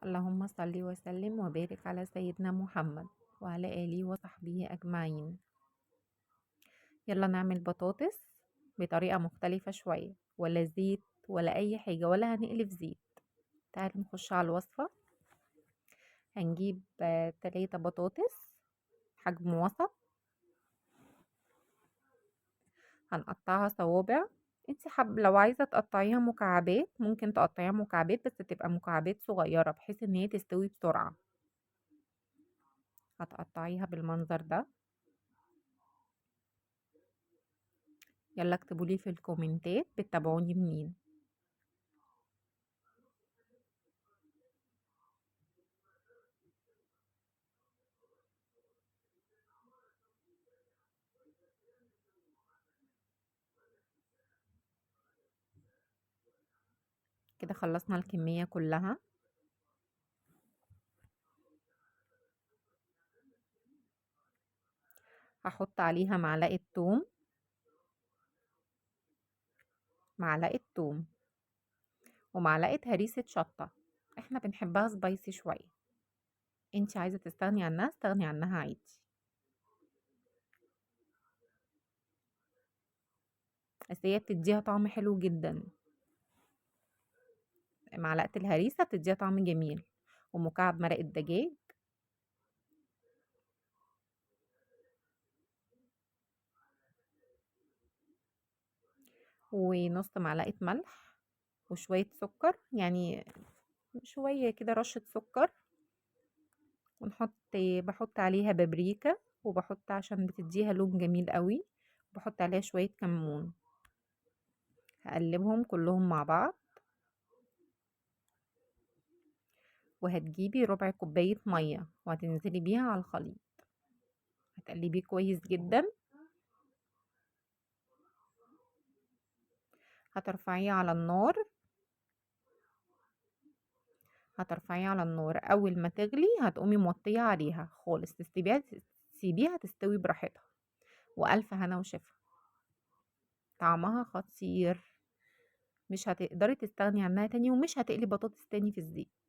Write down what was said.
اللهم صل وسلم وبارك على سيدنا محمد وعلى آله وصحبه أجمعين. يلا نعمل بطاطس بطريقة مختلفة شوية، ولا زيت ولا أي حاجة ولا هنقلي في زيت. تعالوا نخش على الوصفة. هنجيب 3 بطاطس حجم وسط، هنقطعها صوابع. انت لو عايزة تقطعيها مكعبات ممكن تقطعيها مكعبات، بس تبقى مكعبات صغيرة بحيث ان هي تستوي بسرعة. هتقطعيها بالمنظر ده. يلا اكتبولي في الكومنتات بتتابعوني منين. كده خلصنا الكمية كلها. هحط عليها معلقة توم، معلقة توم ومعلقة هريسة شطة. احنا بنحبها سبايسي شوية، انتي عايزة تستغني عنها استغني عنها عادي، بس هي بتديها طعم حلو جدا. معلقة الهريسة بتديها طعم جميل، ومكعب مرقة دجاج، ونص معلقة ملح، وشوية سكر، يعني شوية كده رشة سكر. بحط عليها بابريكا، وبحط عشان بتديها لون جميل قوي، بحط عليها شوية كمون. هقلبهم كلهم مع بعض، وهتجيبي ربع كوباية مية وهتنزلي بيها على الخليط. هتقلبيه كويس جدا. هترفعيه على النار. اول ما تغلي هتقومي موطية عليها خالص، تسيبيها تستوي براحتها. والف هنا وشفا. طعمها خطير، مش هتقدري تستغني عنها تاني، ومش هتقلي بطاطس تاني في الزيت.